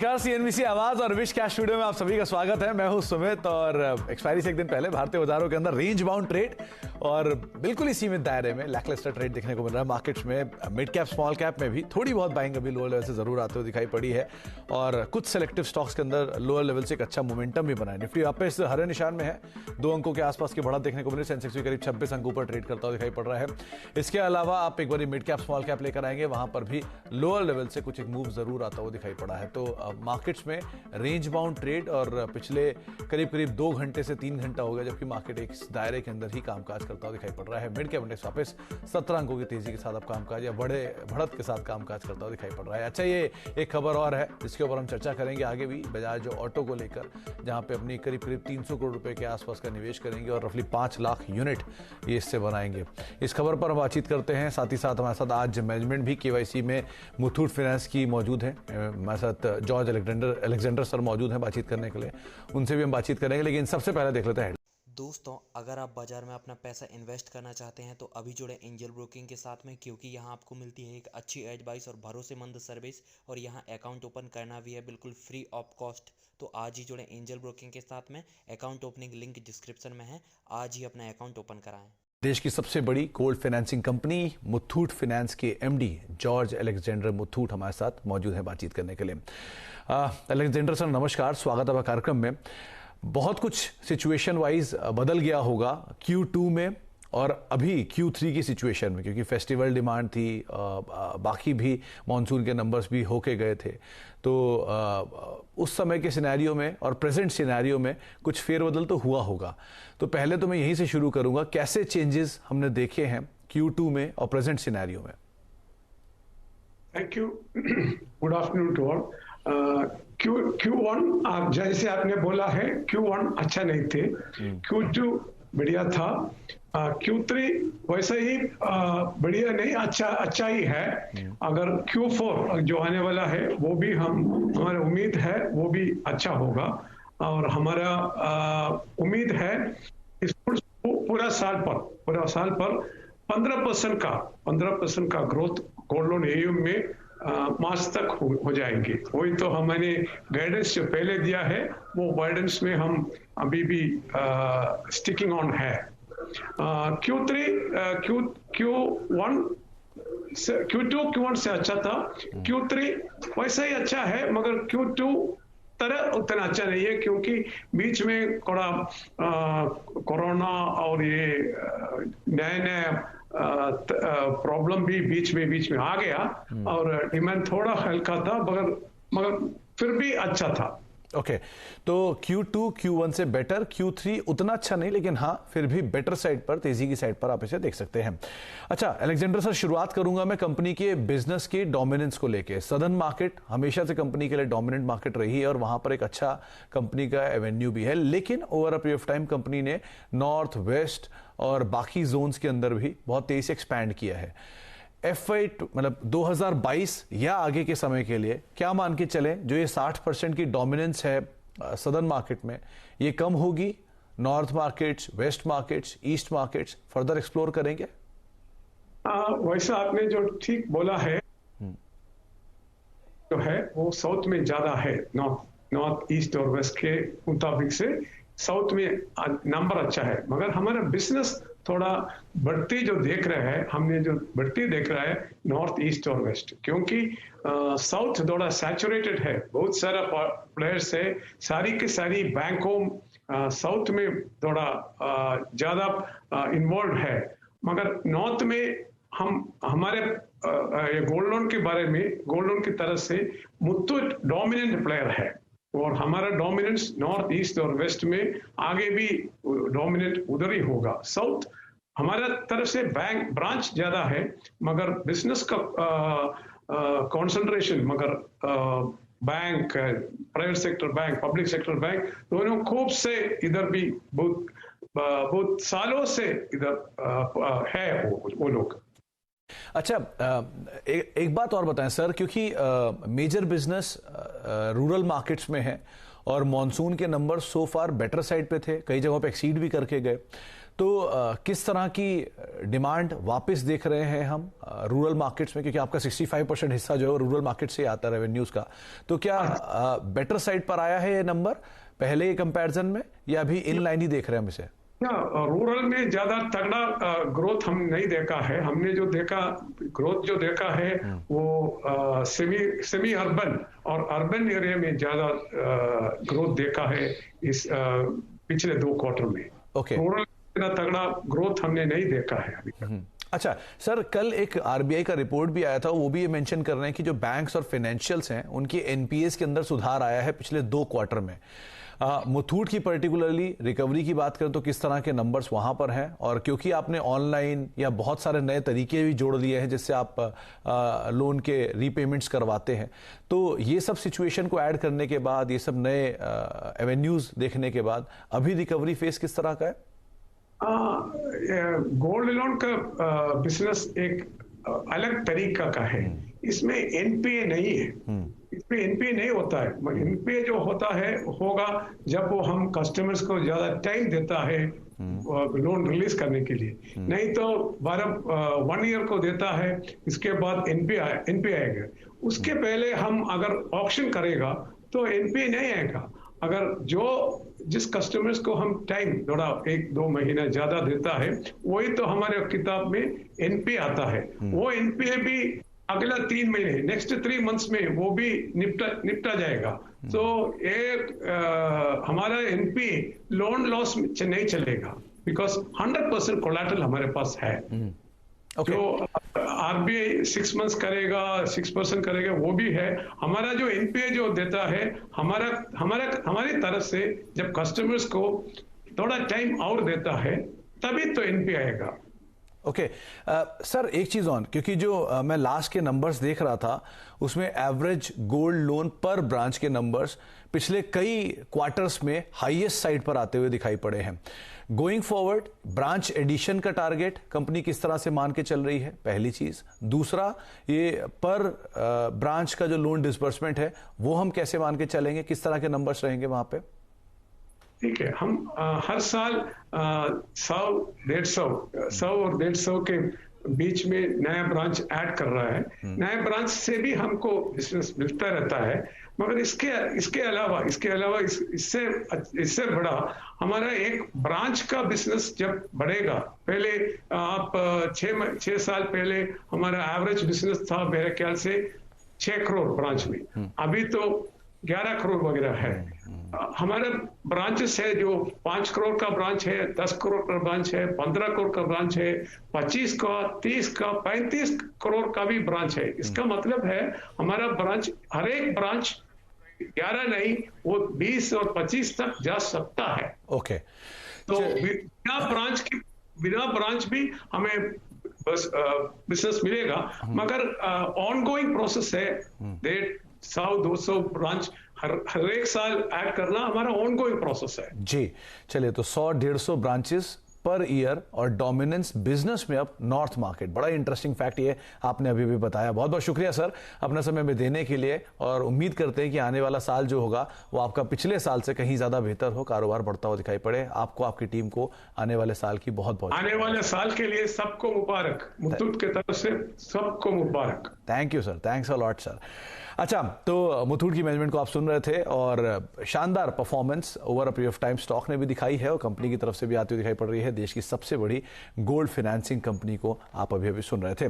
नमस्कार, सीएनबीसी आवाज और विश कैश स्टूडियो में आप सभी का स्वागत है। मैं हूं सुमित और एक्सपायरी से एक दिन पहले भारतीय बाजारों के अंदर रेंज बाउंड ट्रेड और बिल्कुल ही सीमित दायरे में लैकलस्टर ट्रेड देखने को मिल रहा है। मार्केट्स में मिड कैप स्मॉल कैप में भी थोड़ी बहुत बाइंग अभी लोअर लेवल से जरूर आते हुए दिखाई पड़ी है और कुछ सेलेक्टिव स्टॉक्स के अंदर लोअर लेवल से एक अच्छा मोमेंटम भी बना है। निफ्टी वापस हरे निशान में है, 2 अंकों के आसपास की बढ़त देखने को मिली। सेंसेक्स भी करीब 26 अंकों पर ट्रेड करता हुआ दिखाई पड़ रहा है। इसके अलावा आप एक बार मिड कैप स्मॉल कैप लेकर आएंगे, वहां पर भी लोअर लेवल से कुछ एक मूव जरूर आता हुआ दिखाई पड़ा है। तो मार्केट्स में रेंज बाउंड ट्रेड और पिछले करीब 2 घंटे से 3 घंटा हो गया जबकि मार्केट एक दायरे के अंदर ही कामकाज करता हुआ दिखाई पड़ रहा है। मिड कैप इंडेक्स वापस 17 अंकों की तेजी के साथ अब कामकाज या बड़े बढ़त के साथ कामकाज करता हुआ दिखाई पड़ रहा है। अच्छा, ये एक खबर और है जिसके ऊपर हम चर्चा करेंगे आगे भी, बजाज ऑटो को लेकर, जहां पे अपनी करीब 300 करोड़ रुपए के आसपास का निवेश करेंगे और रफली 5 लाख यूनिट ये इससे बनाएंगे। इस खबर पर हम बातचीत करते हैं। साथ ही साथ हमारे साथ आज मैनेजमेंट भी केवाईसी में मुथूट फाइनेंस की मौजूद है। हमारे साथ जॉर्ज अलेक्जेंडर सर मौजूद हैं बातचीत करने के लिए, उनसे भी हम बातचीत करेंगे। लेकिन सबसे पहले देख लेते हैं दोस्तों, अगर आप बाजार में अपना पैसा इन्वेस्ट करना चाहते हैं तो अभी जुड़े एंजल ब्रोकिंग के साथ में, क्योंकि यहां आपको मिलती है एक अच्छी एडवाइस और भरोसेमंद सर्विस और यहां अकाउंट ओपन करना भी है बिल्कुल फ्री ऑफ कॉस्ट। तो आज ही जुड़े एंजल ब्रोकिंग के साथ में। अकाउंट ओपनिंग लिंक डिस्क्रिप्शन में है, आज ही अपना अकाउंट ओपन कराएं। देश की सबसे बड़ी gold financing company Muthoot finance के एमडी जॉर्ज अलेक्जेंडर मुथूट हमारे साथ मौजूद है बातचीत करने के लिए। अलेक्जेंडर सर नमस्कार, स्वागत है कार्यक्रम में। बहुत कुछ सिचुएशन वाइज बदल गया होगा Q2 में और अभी Q3 की सिचुएशन में, क्योंकि फेस्टिवल डिमांड थी, बाकी भी मॉनसून के नंबर्स भी होके गए थे। तो उस समय के सिनेरियो में और प्रेजेंट सिनेरियो में कुछ फेरबदल तो हुआ होगा। तो पहले तो मैं यहीं से शुरू करूंगा, कैसे चेंजेस हमने देखे हैं Q2 में और प्रेजेंट सिनेरियो में? Thank you, good afternoon to all. Q1 आप जैसे आपने बोला है, Q1 अच्छा नहीं थे, Q2 बढ़िया था, Q3 वैसा ही बढ़िया नहीं, अच्छा ही है। अगर Q4 जो आने वाला है वो भी हमारी उम्मीद है वो भी अच्छा होगा और हमारा उम्मीद है इस पूरा साल पर 15% का ग्रोथ गोल्ड लोन एयूएम में मार्च तक हो जाएंगे। वही तो हमने गाइडेंस जो पहले दिया है वो गाइडेंस में हम अभी भी स्टिकिंग ऑन है। Q1 से अच्छा था, Q3 वैसा ही अच्छा है, मगर Q2 तरह उतना अच्छा नहीं है क्योंकि बीच में थोड़ा कोरोना और ये नया प्रॉब्लम भी बीच में आ गया और डिमांड थोड़ा हल्का था, मगर फिर भी अच्छा था। ओके, तो Q2 Q1 से बेटर, Q3 उतना अच्छा नहीं, लेकिन हाँ फिर भी बेटर साइड पर, तेजी की साइड पर आप इसे देख सकते हैं। अच्छा अलेक्जेंडर सर, शुरुआत करूंगा मैं कंपनी के बिजनेस के डोमिनेंस को लेके। सदर्न मार्केट हमेशा से कंपनी के लिए डोमिनेंट मार्केट रही है और वहां पर एक अच्छा कंपनी का एवेन्यू भी है, लेकिन over a period of time company ने नॉर्थ, वेस्ट और बाकी जोन्स के अंदर भी बहुत तेजी से एक्सपैंड किया है। मतलब 2022 या आगे के समय के लिए क्या मान के चले, जो ये 60% की डोमिनेंस है सदर्न मार्केट में, ये कम होगी? North markets, west markets, east markets further explore करेंगे? वैसा आपने जो ठीक बोला है, जो है वो साउथ में ज्यादा है, नॉर्थ ईस्ट और वेस्ट के मुताबिक से साउथ में नंबर अच्छा है, मगर हमारा बिजनेस थोड़ा बढ़ती जो देख रहा है, हमने जो बढ़ती देख रहा है नॉर्थ ईस्ट और वेस्ट, क्योंकि साउथ थोड़ा सैचुरेटेड है, बहुत सारा प्लेयर्स है, सारी की सारी बैंकों साउथ में थोड़ा ज्यादा इन्वॉल्व है, मगर नॉर्थ में हमारे गोल्ड लोन के बारे में, गोल्ड लोन की तरफ से मुथूट डोमिनेंट प्लेयर है और हमारा डोमिनेंस नॉर्थ ईस्ट और वेस्ट में आगे भी डोमिनेंट उधर ही होगा। साउथ हमारा तरफ से बैंक ब्रांच ज्यादा है, मगर बिजनेस का कंसंट्रेशन, मगर bank, private sector bank, public sector bank दोनों खूब से इधर भी बहुत सालों से इधर है वो लोग। अच्छा, एक बात और बताएं सर, क्योंकि मेजर बिजनेस रूरल मार्केट्स में है और मॉनसून के number so far better side पे थे, कई जगहों पे एक्सीड भी करके गए। तो किस तरह की डिमांड वापस देख रहे हैं हम रूरल मार्केट्स में, क्योंकि आपका 65% हिस्सा जो है रूरल मार्केट से आता है रेवेन्यूज का, तो क्या बेटर साइड पर आया है ये नंबर पहले कंपैरिजन में, या अभी इन लाइन ही देख रहे हैं हम इसे? रूरल में ज्यादा तगड़ा ग्रोथ हम नहीं देखा है। हमने जो देखा ग्रोथ जो देखा है वो सेमी अर्बन और अर्बन एरिया में ज्यादा ग्रोथ देखा है इस पिछले 2 क्वार्टर में। रूरल इतना तगड़ा ग्रोथ हमने नहीं देखा है अभी तक। अच्छा सर, कल एक आरबीआई का रिपोर्ट भी आया था, वो भी ये मेंशन कर रहे हैं कि जो बैंक्स और फाइनेंशियल्स हैं उनकी एनपीएस के अंदर सुधार आया है पिछले 2 क्वार्टर में। मुथूट की पर्टिकुलरली रिकवरी की बात करें तो किस तरह के नंबर्स वहां पर हैं, और क्योंकि आपने ऑनलाइन या बहुत सारे नए तरीके भी जोड़ दिए हैं जिससे आप लोन के रीपेमेंट्स करवाते हैं, तो ये सब सिचुएशन को ऐड करने के बाद, ये सब नए एवेन्यूज देखने के बाद अभी रिकवरी फेस किस तरह का है? गोल्ड लोन का बिजनेस एक अलग तरीका का है। इसमें एनपीए नहीं है, इसमें एनपीए नहीं होता है। एनपीए जो होता है होगा जब वो हम कस्टमर्स को ज्यादा टाइम देता है लोन रिलीज करने के लिए, नहीं तो 1 ईयर को देता है, इसके बाद एनपीए आएगा। उसके पहले हम अगर ऑक्शन करेगा तो एनपीए नहीं आएगा। अगर जिस कस्टमर्स को हम टाइम थोड़ा 1-2 महीना ज्यादा देता है, वही तो हमारे किताब में एनपीए आता है। वो एनपीए भी अगला 3 महीने, नेक्स्ट 3 मंथ्स में वो भी निपटा जाएगा। तो हमारा एनपीए लोन लॉस नहीं चलेगा, बिकॉज 100% कोलैटरल हमारे पास है। जो आरबीआई 6 मंथ्स करेगा, 6% करेगा, वो भी है। हमारा जो एनपीए जो देता है हमारी तरफ से, जब कस्टमर्स को थोड़ा टाइम और देता है तभी तो एनपीए आएगा। ओके सर, एक चीज ऑन, क्योंकि जो मैं लास्ट के नंबर्स देख रहा था उसमें एवरेज गोल्ड लोन पर ब्रांच के नंबर्स पिछले कई क्वार्टर्स में हाईएस्ट साइड पर आते हुए दिखाई पड़े हैं। गोइंग फॉरवर्ड ब्रांच एडिशन का टारगेट कंपनी किस तरह से मान के चल रही है, पहली चीज। दूसरा, ये पर ब्रांच का जो लोन डिसबर्समेंट है वो हम कैसे मान के चलेंगे, किस तरह के नंबर्स रहेंगे वहां पे? ठीक है, हम हर साल 100 और 150 के बीच में नया ब्रांच ऐड कर रहा है। नए ब्रांच से भी हमको बिजनेस मिलता रहता है, मगर इसके अलावा इससे बड़ा हमारा एक ब्रांच का बिजनेस जब बढ़ेगा। पहले आप 6 साल पहले हमारा एवरेज बिजनेस था मेरे ख्याल से 6 करोड़ ब्रांच में, अभी तो 11 करोड़ वगैरह है। हमारे ब्रांचेस है जो 5 करोड़ का ब्रांच है, 10 करोड़ का ब्रांच है, 15 करोड़ का ब्रांच है, 25 का, 30 का, 35 करोड़ का भी ब्रांच है। इसका मतलब है हमारा ब्रांच, हर एक ब्रांच 11 नहीं, वो 20 और 25 तक जा सकता है। ओके, तो बिना ब्रांच भी हमें बस बिजनेस मिलेगा, मगर ऑन गोइंग प्रोसेस है। 100-200 ब्रांच हर एक साल ऐड करना हमारा ऑन गोइंग प्रोसेस है जी। चलिए, तो 100-150 ब्रांचेस पर ईयर और डोमिनेंस बिजनेस में अब नॉर्थ मार्केट, बड़ा इंटरेस्टिंग फैक्ट ये आपने अभी भी बताया। बहुत बहुत शुक्रिया सर अपना समय में देने के लिए, और उम्मीद करते हैं कि आने वाला साल जो होगा वो आपका पिछले साल से कहीं ज्यादा बेहतर हो, कारोबार बढ़ता हुआ दिखाई पड़े। आपको, आपकी टीम को आने वाले साल की बहुत बहुत, आने वाले साल के लिए सबको मुबारक, मुथूट की तरफ से सबको मुबारक। Thank you sir, thanks a lot sir. अच्छा, तो मुथूट की मैनेजमेंट को आप सुन रहे थे, और शानदार performance over a period of time stock ने भी दिखाई है, और कंपनी की तरफ से भी आती हुई दिखाई पड़ रही है। देश की सबसे बड़ी गोल्ड फाइनेंसिंग कंपनी को आप अभी सुन रहे थे।